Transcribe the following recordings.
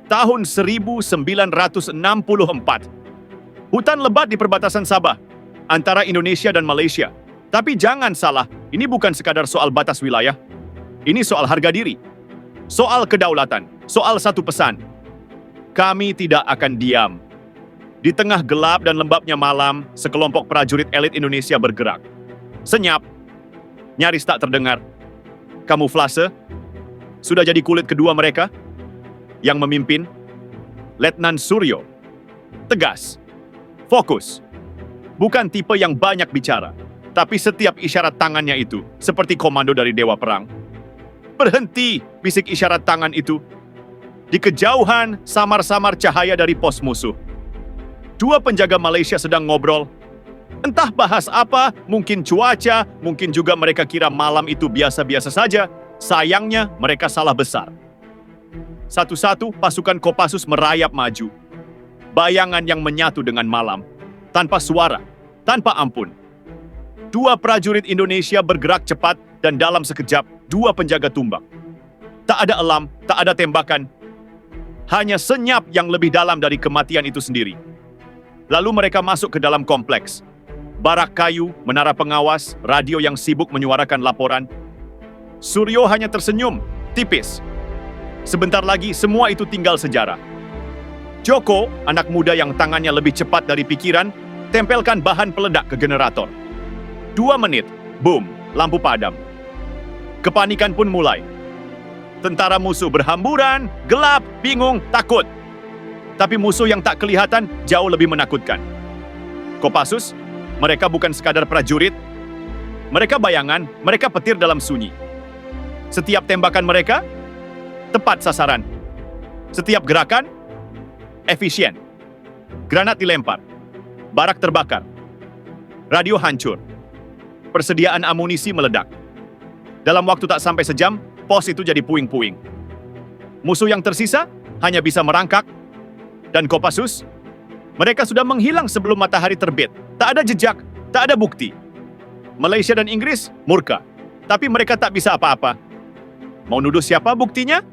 tahun 1964. Hutan lebat di perbatasan Sabah, antara Indonesia dan Malaysia. Tapi jangan salah, ini bukan sekadar soal batas wilayah. Ini soal harga diri, soal kedaulatan, soal satu pesan. Kami tidak akan diam. Di tengah gelap dan lembabnya malam, sekelompok prajurit elit Indonesia bergerak. Senyap, nyaris tak terdengar. Kamuflase, sudah jadi kulit kedua mereka. Yang memimpin, Letnan Suryo. Tegas, fokus. Bukan tipe yang banyak bicara, tapi setiap isyarat tangannya itu seperti komando dari dewa perang. Berhenti, bisik isyarat tangan itu. Di kejauhan, samar-samar cahaya dari pos musuh. Dua penjaga Malaysia sedang ngobrol. Entah bahas apa, mungkin cuaca, mungkin juga mereka kira malam itu biasa-biasa saja. Sayangnya, mereka salah besar. Satu-satu pasukan Kopassus merayap maju. Bayangan yang menyatu dengan malam. Tanpa suara, tanpa ampun. Dua prajurit Indonesia bergerak cepat dan dalam sekejap, dua penjaga tumbang. Tak ada elam, tak ada tembakan. Hanya senyap yang lebih dalam dari kematian itu sendiri. Lalu mereka masuk ke dalam kompleks. Barak kayu, menara pengawas, radio yang sibuk menyuarakan laporan. Suryo hanya tersenyum, tipis. Sebentar lagi semua itu tinggal sejarah. Joko, anak muda yang tangannya lebih cepat dari pikiran, tempelkan bahan peledak ke generator. 2 menit, boom, lampu padam. Kepanikan pun mulai. Tentara musuh berhamburan, gelap, bingung, takut. Tapi musuh yang tak kelihatan jauh lebih menakutkan. Kopassus, mereka bukan sekadar prajurit. Mereka bayangan, mereka petir dalam sunyi. Setiap tembakan mereka, tepat sasaran. Setiap gerakan, efisien. Granat dilempar. Barak terbakar. Radio hancur. Persediaan amunisi meledak. Dalam waktu tak sampai sejam, pos itu jadi puing-puing. Musuh yang tersisa hanya bisa merangkak. Dan Kopassus, mereka sudah menghilang sebelum matahari terbit. Tak ada jejak, tak ada bukti. Malaysia dan Inggris murka, tapi mereka tak bisa apa-apa. Mau nuduh siapa buktinya?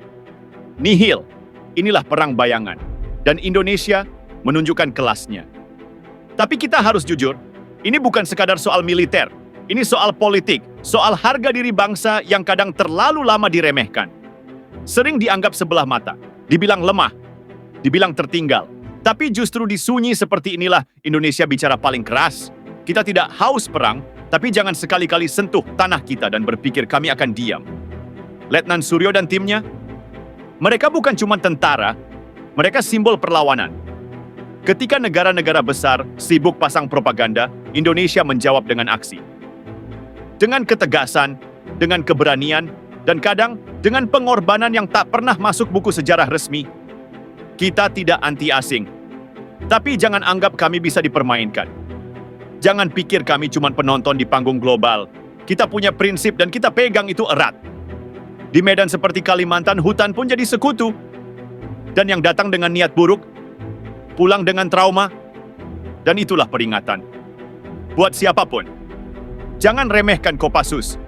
Nihil. Inilah perang bayangan. Dan Indonesia menunjukkan kelasnya. Tapi kita harus jujur, ini bukan sekadar soal militer. Ini soal politik, soal harga diri bangsa yang kadang terlalu lama diremehkan. Sering dianggap sebelah mata, dibilang lemah, dibilang tertinggal. Tapi justru di sunyi seperti inilah Indonesia bicara paling keras. Kita tidak haus perang, tapi jangan sekali-kali sentuh tanah kita dan berpikir kami akan diam. Letnan Suryo dan timnya, mereka bukan cuma tentara, mereka simbol perlawanan. Ketika negara-negara besar sibuk pasang propaganda, Indonesia menjawab dengan aksi. Dengan ketegasan, dengan keberanian, dan kadang dengan pengorbanan yang tak pernah masuk buku sejarah resmi. Kita tidak anti asing. Tapi jangan anggap kami bisa dipermainkan. Jangan pikir kami cuma penonton di panggung global. Kita punya prinsip dan kita pegang itu erat. Di medan seperti Kalimantan, hutan pun jadi sekutu. Dan yang datang dengan niat buruk, pulang dengan trauma. Dan itulah peringatan. Buat siapapun, jangan remehkan Kopassus.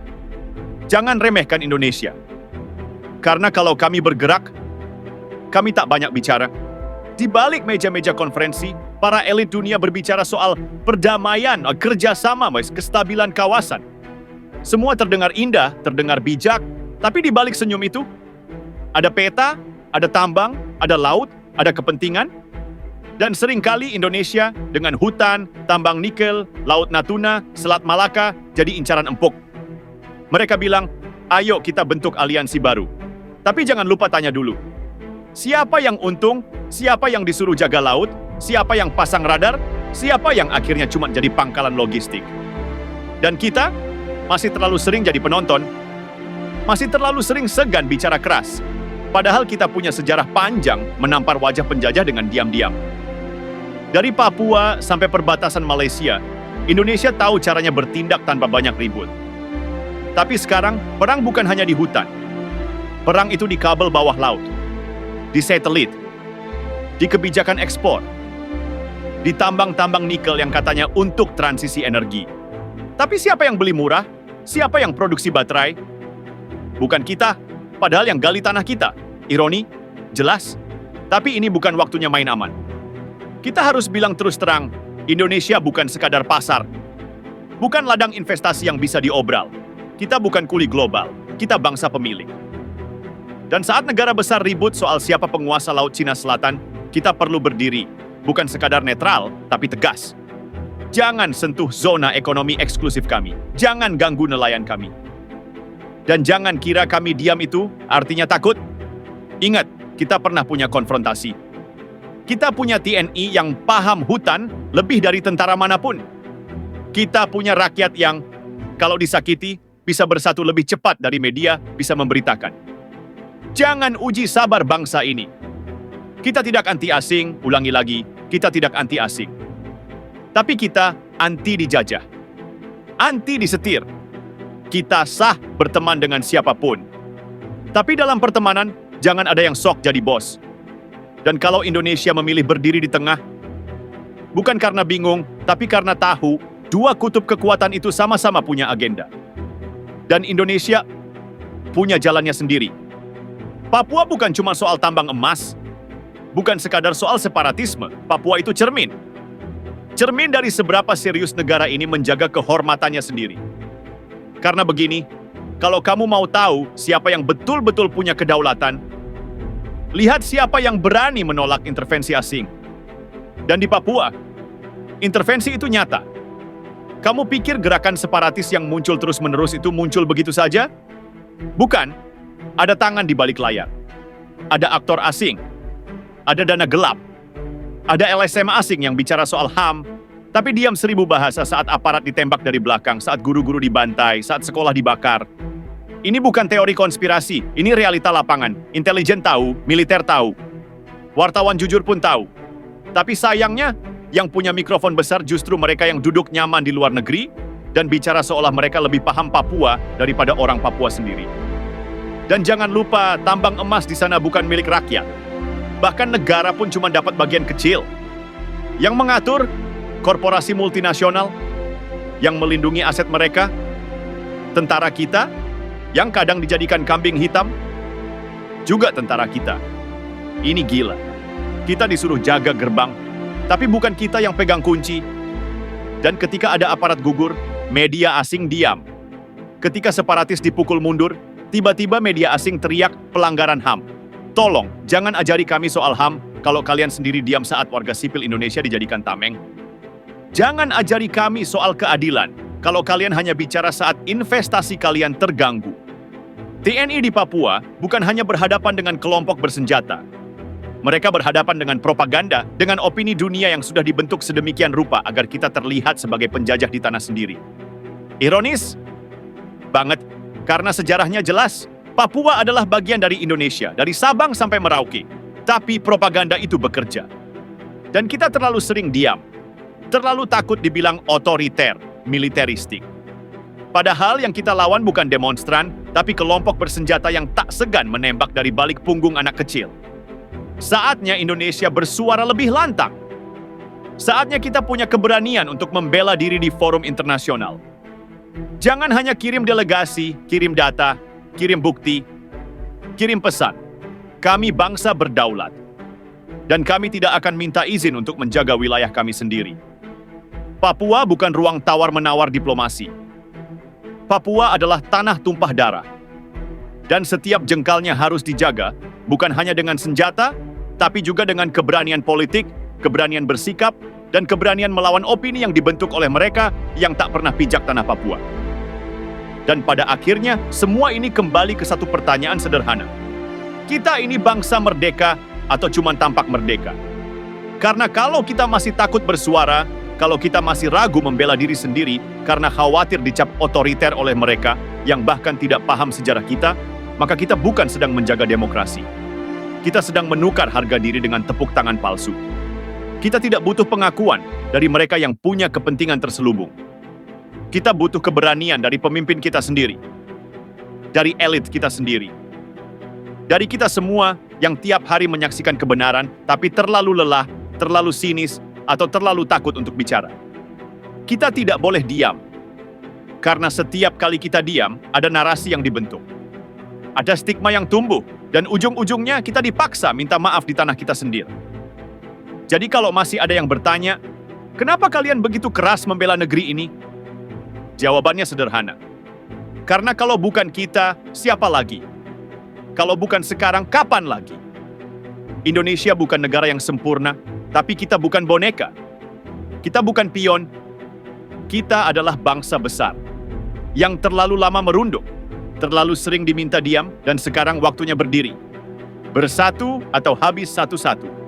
Jangan remehkan Indonesia. Karena kalau kami bergerak, kami tak banyak bicara. Di balik meja-meja konferensi, para elit dunia berbicara soal perdamaian, kerjasama, kestabilan kawasan. Semua terdengar indah, terdengar bijak, tapi di balik senyum itu, ada peta, ada tambang, ada laut, ada kepentingan. Dan seringkali Indonesia dengan hutan, tambang nikel, laut Natuna, Selat Malaka jadi incaran empuk. Mereka bilang, ayo kita bentuk aliansi baru. Tapi jangan lupa tanya dulu. Siapa yang untung? Siapa yang disuruh jaga laut? Siapa yang pasang radar? Siapa yang akhirnya cuma jadi pangkalan logistik? Dan kita masih terlalu sering jadi penonton. Masih terlalu sering segan bicara keras. Padahal kita punya sejarah panjang menampar wajah penjajah dengan diam-diam. Dari Papua sampai perbatasan Malaysia, Indonesia tahu caranya bertindak tanpa banyak ribut. Tapi sekarang, perang bukan hanya di hutan. Perang itu di kabel bawah laut, di satelit, di kebijakan ekspor, di tambang-tambang nikel yang katanya untuk transisi energi. Tapi siapa yang beli murah? Siapa yang produksi baterai? Bukan kita, padahal yang gali tanah kita. Ironi, jelas. Tapi ini bukan waktunya main aman. Kita harus bilang terus terang, Indonesia bukan sekadar pasar. Bukan ladang investasi yang bisa diobral. Kita bukan kuli global, kita bangsa pemilik. Dan saat negara besar ribut soal siapa penguasa Laut Cina Selatan, kita perlu berdiri, bukan sekadar netral, tapi tegas. Jangan sentuh zona ekonomi eksklusif kami. Jangan ganggu nelayan kami. Dan jangan kira kami diam itu artinya takut. Ingat, kita pernah punya konfrontasi. Kita punya TNI yang paham hutan lebih dari tentara manapun. Kita punya rakyat yang, kalau disakiti, bisa bersatu lebih cepat dari media, bisa memberitakan. Jangan uji sabar bangsa ini. Kita tidak anti asing, ulangi lagi, kita tidak anti asing. Tapi kita anti dijajah, anti disetir. Kita sah berteman dengan siapapun. Tapi dalam pertemanan, jangan ada yang sok jadi bos. Dan kalau Indonesia memilih berdiri di tengah, bukan karena bingung, tapi karena tahu dua kutub kekuatan itu sama-sama punya agenda. Dan Indonesia punya jalannya sendiri. Papua bukan cuma soal tambang emas, bukan sekadar soal separatisme. Papua itu cermin. Cermin dari seberapa serius negara ini menjaga kehormatannya sendiri. Karena begini, kalau kamu mau tahu siapa yang betul-betul punya kedaulatan, lihat siapa yang berani menolak intervensi asing. Dan di Papua, intervensi itu nyata. Kamu pikir gerakan separatis yang muncul terus-menerus itu muncul begitu saja? Bukan. Ada tangan di balik layar. Ada aktor asing. Ada dana gelap. Ada LSM asing yang bicara soal HAM, tapi diam 1000 bahasa saat aparat ditembak dari belakang, saat guru-guru dibantai, saat sekolah dibakar. Ini bukan teori konspirasi, ini realita lapangan. Intelijen tahu, militer tahu. Wartawan jujur pun tahu. Tapi sayangnya, yang punya mikrofon besar justru mereka yang duduk nyaman di luar negeri dan bicara seolah mereka lebih paham Papua daripada orang Papua sendiri. Dan jangan lupa, tambang emas di sana bukan milik rakyat. Bahkan negara pun cuma dapat bagian kecil. Yang mengatur, korporasi multinasional, yang melindungi aset mereka, tentara kita, yang kadang dijadikan kambing hitam, juga tentara kita. Ini gila. Kita disuruh jaga gerbang, tapi bukan kita yang pegang kunci. Dan ketika ada aparat gugur, media asing diam. Ketika separatis dipukul mundur, tiba-tiba media asing teriak pelanggaran HAM. Tolong, jangan ajari kami soal HAM kalau kalian sendiri diam saat warga sipil Indonesia dijadikan tameng. Jangan ajari kami soal keadilan kalau kalian hanya bicara saat investasi kalian terganggu. TNI di Papua bukan hanya berhadapan dengan kelompok bersenjata. Mereka berhadapan dengan propaganda, dengan opini dunia yang sudah dibentuk sedemikian rupa agar kita terlihat sebagai penjajah di tanah sendiri. Ironis? Banget, karena sejarahnya jelas. Papua adalah bagian dari Indonesia, dari Sabang sampai Merauke. Tapi propaganda itu bekerja. Dan kita terlalu sering diam. Terlalu takut dibilang otoriter, militeristik. Padahal yang kita lawan bukan demonstran, tapi kelompok bersenjata yang tak segan menembak dari balik punggung anak kecil. Saatnya Indonesia bersuara lebih lantang. Saatnya kita punya keberanian untuk membela diri di forum internasional. Jangan hanya kirim delegasi, kirim data, kirim bukti, kirim pesan. Kami bangsa berdaulat. Dan kami tidak akan minta izin untuk menjaga wilayah kami sendiri. Papua bukan ruang tawar-menawar diplomasi. Papua adalah tanah tumpah darah. Dan setiap jengkalnya harus dijaga, bukan hanya dengan senjata, tapi juga dengan keberanian politik, keberanian bersikap, dan keberanian melawan opini yang dibentuk oleh mereka yang tak pernah pijak tanah Papua. Dan pada akhirnya, semua ini kembali ke satu pertanyaan sederhana. Kita ini bangsa merdeka atau cuma tampak merdeka? Karena kalau kita masih takut bersuara, kalau kita masih ragu membela diri sendiri karena khawatir dicap otoriter oleh mereka yang bahkan tidak paham sejarah kita, maka kita bukan sedang menjaga demokrasi. Kita sedang menukar harga diri dengan tepuk tangan palsu. Kita tidak butuh pengakuan dari mereka yang punya kepentingan terselubung. Kita butuh keberanian dari pemimpin kita sendiri, dari elit kita sendiri, dari kita semua yang tiap hari menyaksikan kebenaran, tapi terlalu lelah, terlalu sinis, atau terlalu takut untuk bicara. Kita tidak boleh diam, karena setiap kali kita diam, ada narasi yang dibentuk. Ada stigma yang tumbuh, Dan ujung-ujungnya kita dipaksa minta maaf di tanah kita sendiri. Jadi kalau masih ada yang bertanya, kenapa kalian begitu keras membela negeri ini? Jawabannya sederhana. Karena kalau bukan kita, siapa lagi? Kalau bukan sekarang, kapan lagi? Indonesia bukan negara yang sempurna, tapi kita bukan boneka. Kita bukan pion. Kita adalah bangsa besar yang terlalu lama merunduk, terlalu sering diminta diam, dan sekarang waktunya berdiri. Bersatu atau habis satu-satu.